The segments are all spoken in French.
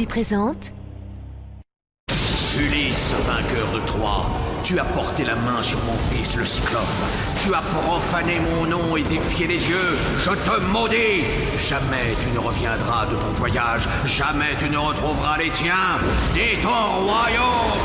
qui présente... Ulysse, vainqueur de Troie, tu as porté la main sur mon fils le Cyclope. Tu as profané mon nom et défié les dieux. Je te maudis. Jamais tu ne reviendras de ton voyage. Jamais tu ne retrouveras les tiens, ni ton royaume.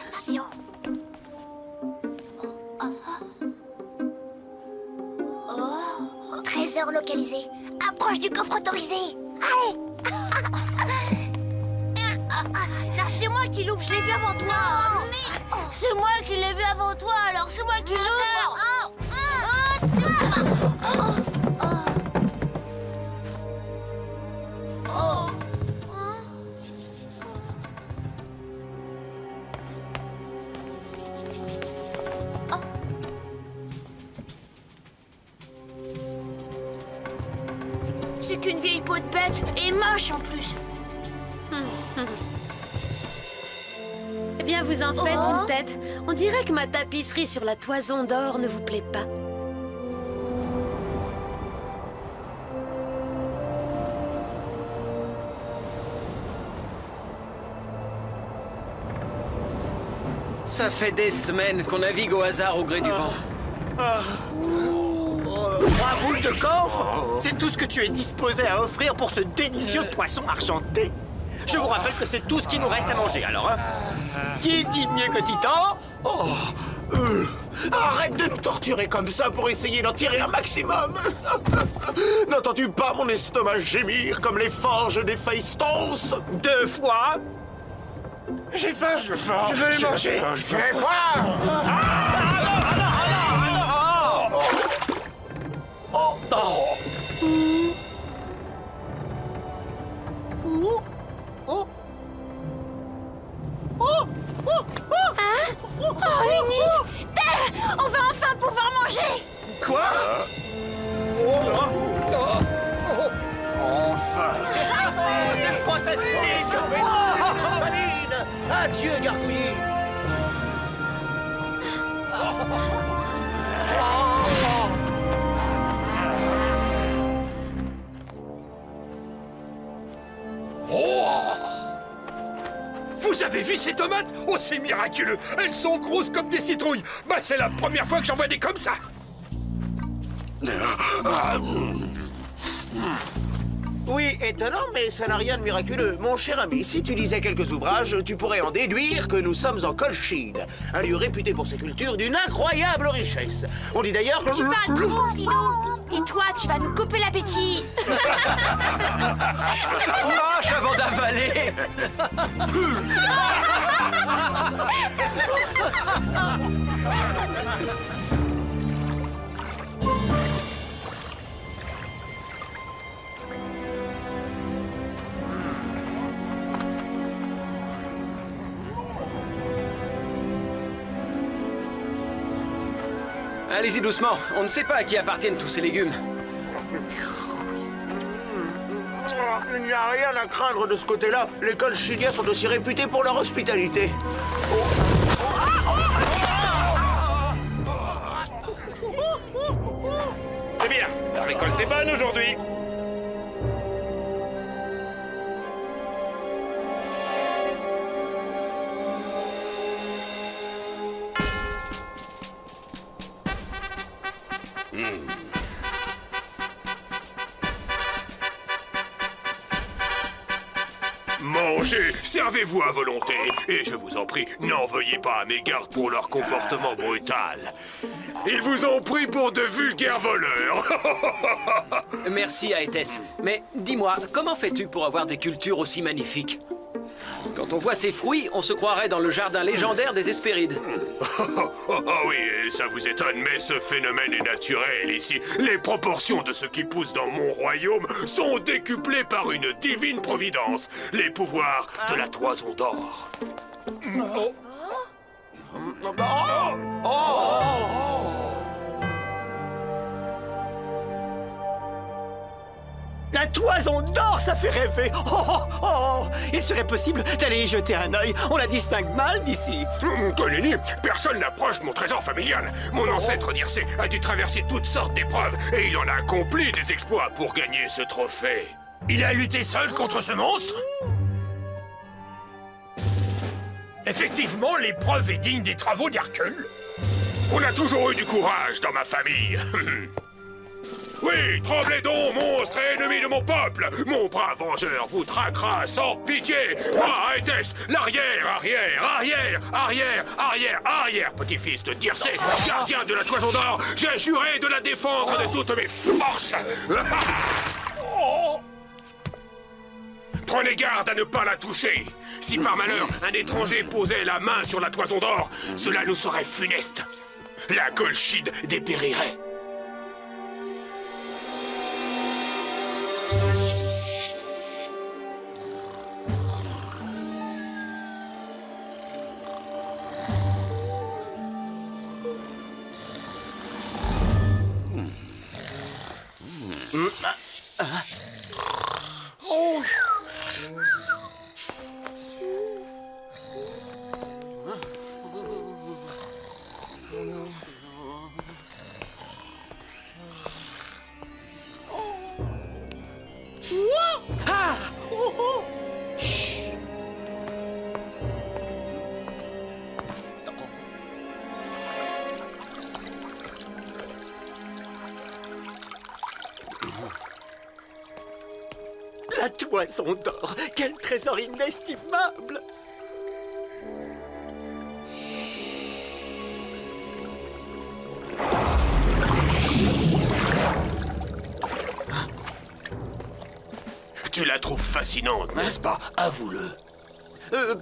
Attention. Oh. Trésor localisé. Approche du coffre autorisé. Allez. Non, c'est moi qui l'ouvre, je l'ai vu avant toi. C'est moi qui l'ai vu avant toi, alors c'est moi qui l'ouvre. C'est qu'une vieille peau de bête et moche en plus. Eh bien, vous en faites une tête. On dirait que ma tapisserie sur la toison d'or ne vous plaît pas. Ça fait des semaines qu'on navigue au hasard au gré du vent. 3 boules de camphre? C'est tout ce que tu es disposé à offrir pour ce délicieux poisson argenté? Je vous rappelle que c'est tout ce qui nous reste à manger, alors, hein? Qui dit mieux que Titan? Arrête de nous torturer comme ça pour essayer d'en tirer un maximum. N'entends-tu pas mon estomac gémir comme les forges des Phaistons? 2 fois? J'ai faim, je veux les manger. J'ai faim. Oh, Lenny! Terre! On va enfin pouvoir manger! Quoi? Enfin. C'est fantastique! Famine. Adieu, gargouille. Vous avez vu ces tomates? Oh, c'est miraculeux! Elles sont grosses comme des citrouilles! Bah, c'est la première fois que j'en vois des comme ça! Oui, étonnant, mais ça n'a rien de miraculeux. Mon cher ami, si tu lisais quelques ouvrages, tu pourrais en déduire que nous sommes en Colchide, un lieu réputé pour ses cultures d'une incroyable richesse. On dit d'ailleurs que... Tu parles trop, Philou! Dis-toi, tu vas nous couper l'appétit! Mange avant d'avaler. Allez-y doucement, on ne sait pas à qui appartiennent tous ces légumes. Il n'y a rien à craindre de ce côté-là. Les Colchidiens sont aussi réputés pour leur hospitalité. Eh bien, la récolte est bonne aujourd'hui! Mangez, servez-vous à volonté. Et je vous en prie, n'en veuillez pas à mes gardes pour leur comportement brutal. Ils vous ont pris pour de vulgaires voleurs. Merci, Aétès. Mais dis-moi, comment fais-tu pour avoir des cultures aussi magnifiques? Quand on voit ces fruits, on se croirait dans le jardin légendaire des Hespérides. Oh oui, ça vous étonne, mais ce phénomène est naturel ici. Les proportions de ce qui pousse dans mon royaume sont décuplées par une divine providence. Les pouvoirs de la toison d'or. La toison d'or, ça fait rêver. Il serait possible d'aller y jeter un œil. On la distingue mal d'ici. Colini, personne n'approche mon trésor familial. Mon ancêtre Dircé a dû traverser toutes sortes d'épreuves et il en a accompli des exploits pour gagner ce trophée. Il a lutté seul contre ce monstre? Effectivement, l'épreuve est digne des travaux d'Hercule. On a toujours eu du courage dans ma famille. Oui, tremblez donc, monstre et ennemi de mon peuple! Mon brave vengeur vous traquera sans pitié! Moi, Aétès, l'arrière, petit-fils de Dircé, gardien de la toison d'or, j'ai juré de la défendre de toutes mes forces! Prenez garde à ne pas la toucher! Si par malheur, un étranger posait la main sur la toison d'or, cela nous serait funeste! La Colchide dépérirait! La toison d'or, quel trésor inestimable! Tu la trouves fascinante, n'est-ce pas? Avoue-le.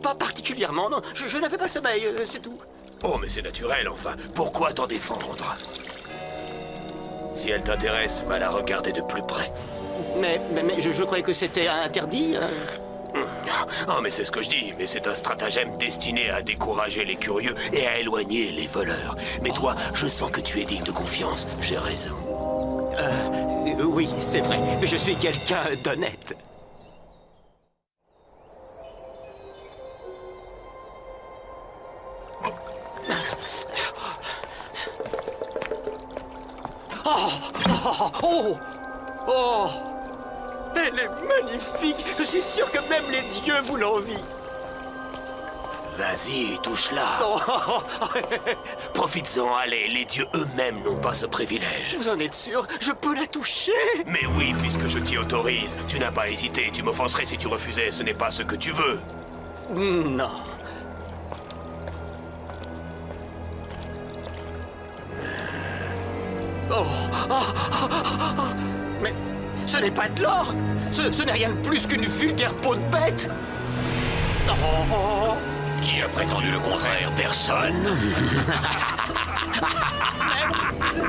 Pas particulièrement, non. Je n'avais pas sommeil, c'est tout. Oh, mais c'est naturel, enfin. Pourquoi t'en défendre? Si elle t'intéresse, va la regarder de plus près. Mais je croyais que c'était interdit. Oh, mais c'est ce que je dis. Mais c'est un stratagème destiné à décourager les curieux et à éloigner les voleurs. Mais toi, je sens que tu es digne de confiance. J'ai raison. Oui, c'est vrai. Je suis quelqu'un d'honnête. Oh! Elle est magnifique! Je suis sûr que même les dieux vous l'envient! Vas-y, touche-la! Profites-en, allez, les dieux eux-mêmes n'ont pas ce privilège. Vous en êtes sûr? Je peux la toucher? Mais oui, puisque je t'y autorise. Tu n'as pas hésité, tu m'offenserais si tu refusais, ce n'est pas ce que tu veux. Non. Mais ce n'est pas de l'or! Ce n'est rien de plus qu'une vulgaire peau de bête! Qui a prétendu le contraire? Personne.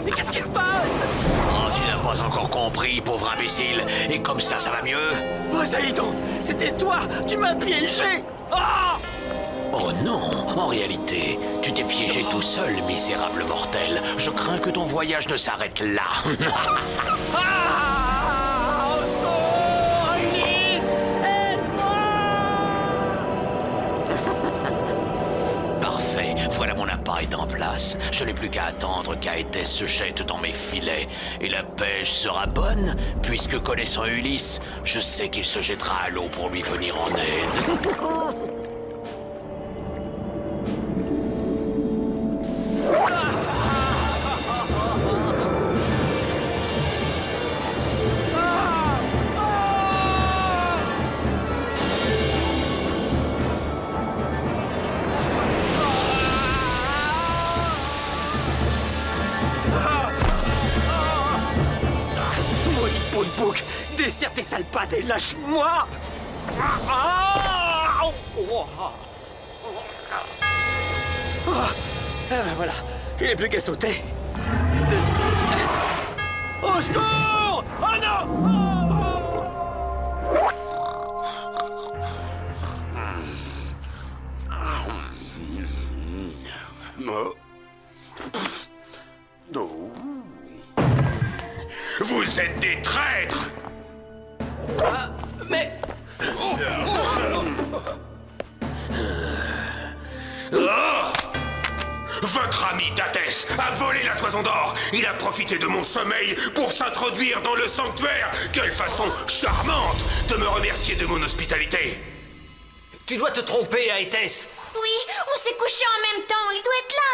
Mais qu'est-ce qui se passe? Oh, tu n'as pas encore compris, pauvre imbécile. Et comme ça va mieux? Poséidon, c'était toi! Tu m'as piégé! Oh non, en réalité, tu t'es piégé tout seul, misérable mortel. Je crains que ton voyage ne s'arrête là. Au secours, Ulysse! Aide-moi! Parfait, voilà mon appât est en place. Je n'ai plus qu'à attendre qu'Aétès se jette dans mes filets. Et la pêche sera bonne, puisque connaissant Ulysse, je sais qu'il se jettera à l'eau pour lui venir en aide. Dessire tes sales pattes et lâche-moi! Voilà, il n'est plus qu'à sauter. Au secours! Oh non! Vous êtes des traîtres! Mais... Votre ami Dates a volé la Toison d'Or. Il a profité de mon sommeil pour s'introduire dans le sanctuaire. Quelle façon charmante de me remercier de mon hospitalité. Tu dois te tromper, Aétès. Oui, on s'est couché en même temps, il doit être là.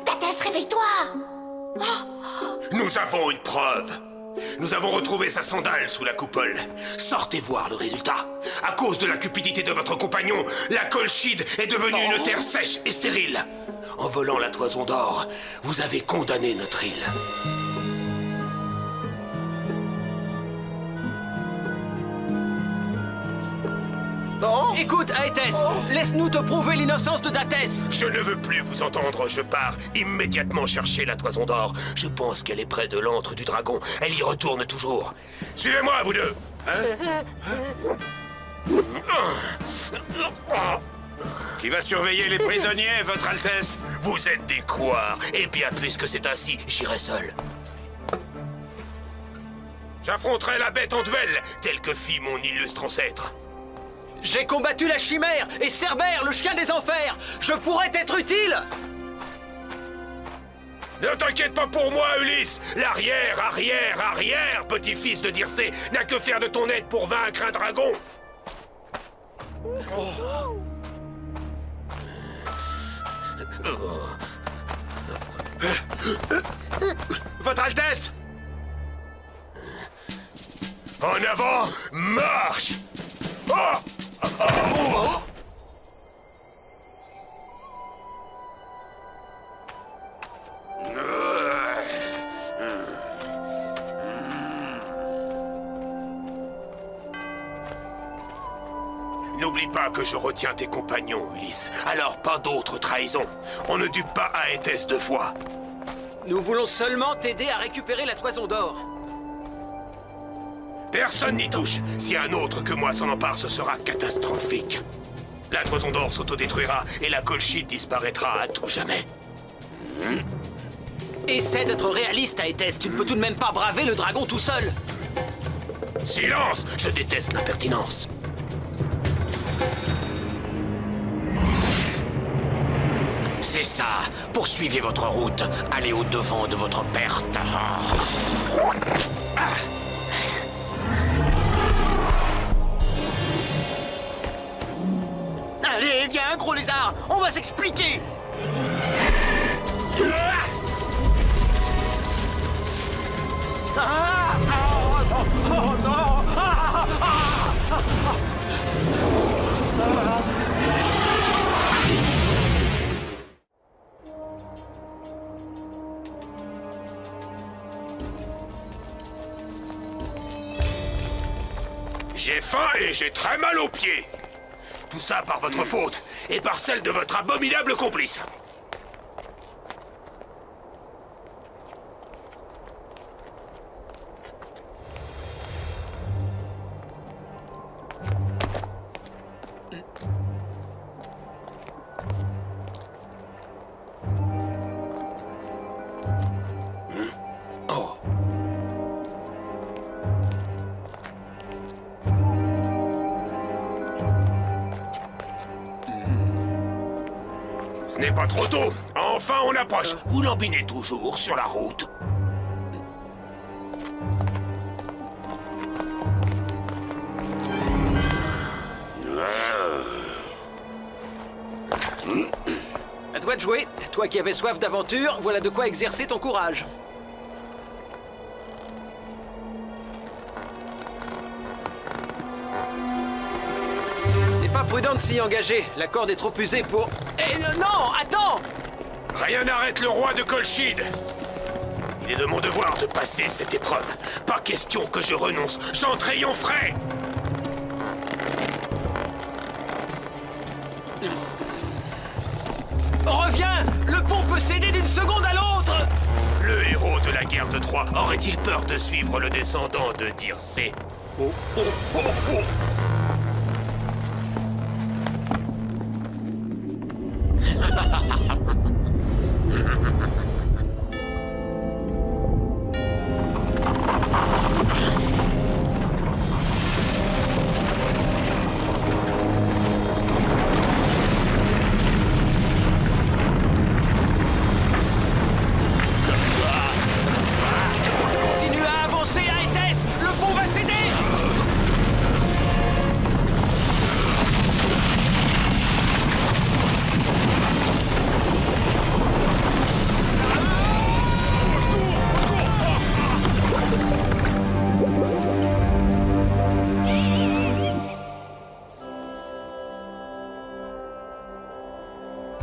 Dates, réveille-toi. Nous avons une preuve. Nous avons retrouvé sa sandale sous la coupole. Sortez voir le résultat. À cause de la cupidité de votre compagnon, la Colchide est devenue une terre sèche et stérile. En volant la Toison d'Or, vous avez condamné notre île. Écoute, Aétès, laisse-nous te prouver l'innocence de Dates. Je ne veux plus vous entendre, je pars immédiatement chercher la Toison d'Or. Je pense qu'elle est près de l'antre du dragon. Elle y retourne toujours. Suivez-moi, vous deux. Qui va surveiller les prisonniers, Votre Altesse? Vous êtes des couards. Eh bien, puisque c'est ainsi, j'irai seul. J'affronterai la bête en duel, tel que fit mon illustre ancêtre. J'ai combattu la chimère et Cerbère, le chien des enfers. Je pourrais t'être utile. Ne t'inquiète pas pour moi, Ulysse. L'arrière, arrière, arrière, petit-fils de Dircée, n'a que faire de ton aide pour vaincre un dragon. Votre Altesse! En avant, marche! Oh! N'oublie pas que je retiens tes compagnons, Ulysse. Alors pas d'autre trahison. On ne dupe pas Aétès deux fois. Nous voulons seulement t'aider à récupérer la Toison d'Or. Personne n'y touche. Si un autre que moi s'en empare, ce sera catastrophique. La Toison d'Or s'autodétruira et la Colchide disparaîtra à tout jamais. Essaie d'être réaliste, Aétès. Tu ne peux tout de même pas braver le dragon tout seul. Silence! Je déteste l'impertinence. C'est ça. Poursuivez votre route. Allez au-devant de votre perte. Allez, viens, gros lézard, on va s'expliquer. J'ai faim et j'ai très mal aux pieds. Tout ça par votre faute et par celle de votre abominable complice. Oh. Ce n'est pas trop tôt. Enfin, on approche. Vous lambinez toujours sur la route. À toi de jouer. Toi qui avais soif d'aventure, voilà de quoi exercer ton courage. C'est pas prudent de s'y engager. La corde est trop usée pour... Eh non, attends! Rien n'arrête le roi de Colchide. Il est de mon devoir de passer cette épreuve. Pas question que je renonce. J'en triompherai. Reviens! Le pont peut céder d'une seconde à l'autre! Le héros de la guerre de Troie aurait-il peur de suivre le descendant de Dircé? Oh, oh, oh, oh. Continue à avancer, Aétès! Le pont va céder!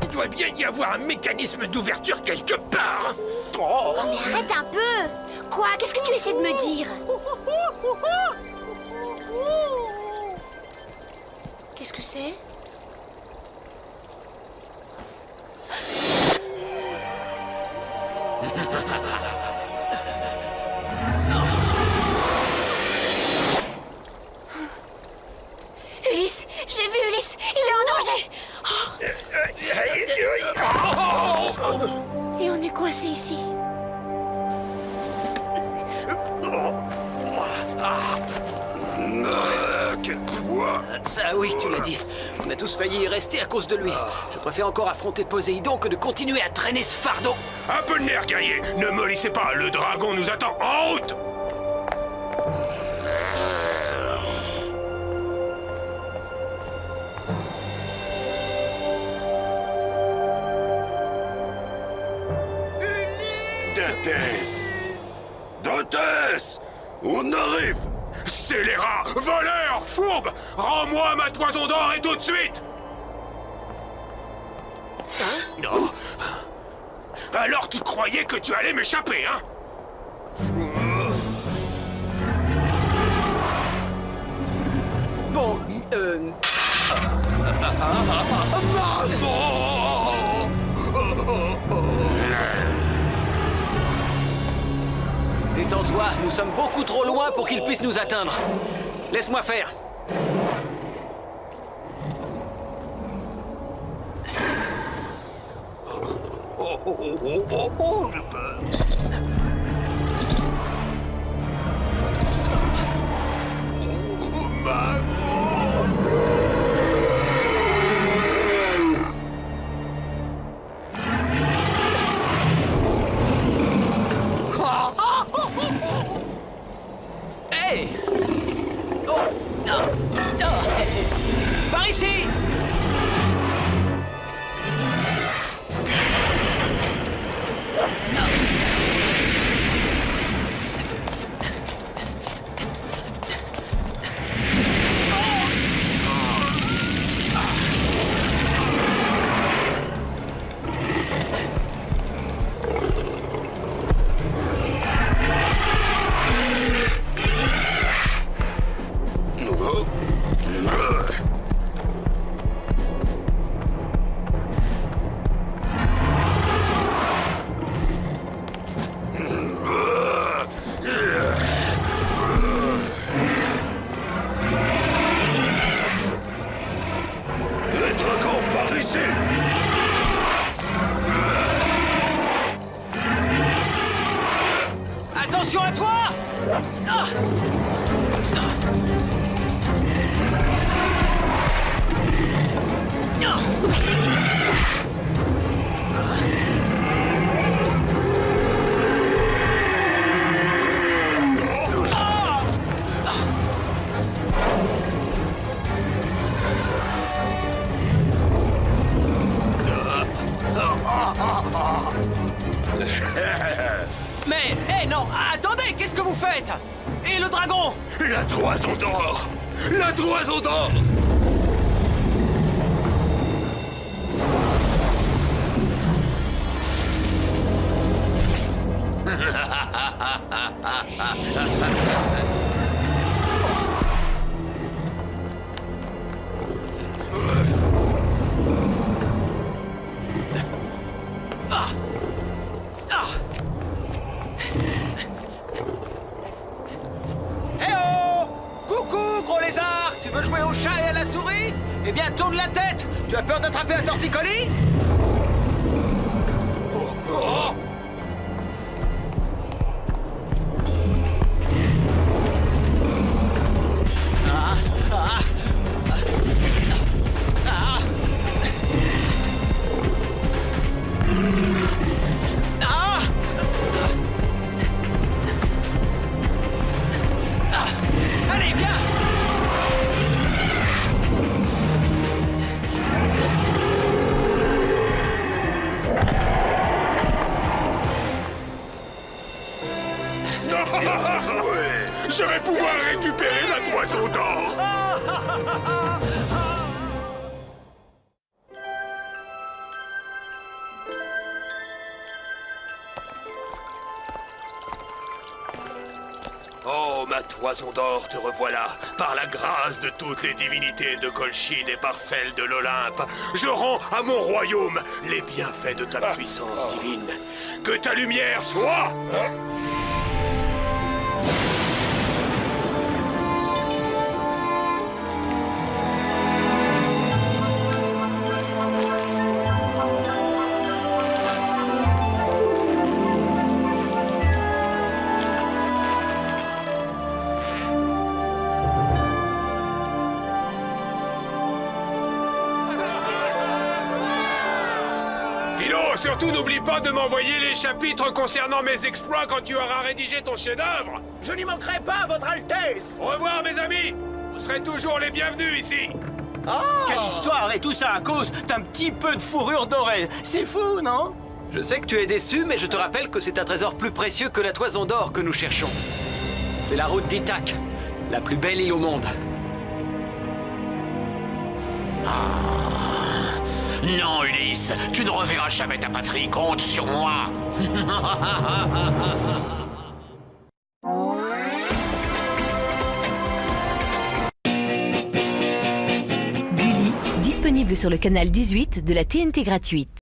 Il doit bien y avoir un mécanisme d'ouverture quelque part. Oh, mais arrête un peu! Quoi? Qu'est-ce que tu essaies de me dire? Qu'est-ce que c'est? Ulysse! J'ai vu Ulysse! Il est en danger! Et on est coincé ici. Quel poids. Ça, oui, tu l'as dit. On a tous failli y rester à cause de lui. Je préfère encore affronter Poséidon que de continuer à traîner ce fardeau. Un peu de nerf, guerrier. Ne mollissez pas, le dragon nous attend en route. D'Athès! D'Athès! On arrive! Scélérat, voleur, fourbe, rends-moi ma toison d'or et tout de suite. Non. Alors tu croyais que tu allais m'échapper, hein? Bon, détends-toi, nous sommes beaucoup trop loin pour qu'il puisse nous atteindre. Laisse-moi faire. Hey! Oh! Non! Par ici! Le dragon par ici! Attention à toi! Ah! Mais, hé, non, attendez, qu'est-ce que vous faites? Et le dragon? La toison d'or! La toison d'or! Eh oh! Coucou, gros lézard! Tu veux jouer au chat et à la souris? Eh bien, tourne la tête! Tu as peur d'attraper un torticolis? Allez, viens! Je vais pouvoir récupérer la toison d'or. Oh, ma toison d'or, te revoilà. Par la grâce de toutes les divinités de Colchide et par celle de l'Olympe, je rends à mon royaume les bienfaits de ta puissance divine. Que ta lumière soit... Philo, surtout n'oublie pas de m'envoyer les chapitres concernant mes exploits quand tu auras rédigé ton chef-d'œuvre. Je n'y manquerai pas, Votre Altesse. Au revoir, mes amis. Vous serez toujours les bienvenus ici. Quelle histoire! Et tout ça à cause d'un petit peu de fourrure dorée. C'est fou, non? Je sais que tu es déçu, mais je te rappelle que c'est un trésor plus précieux que la toison d'or que nous cherchons. C'est la route d'Ithaque, la plus belle île au monde. Non, Ulysse, tu ne reverras jamais ta patrie, compte sur moi. Gulli, disponible sur le canal 18 de la TNT gratuite.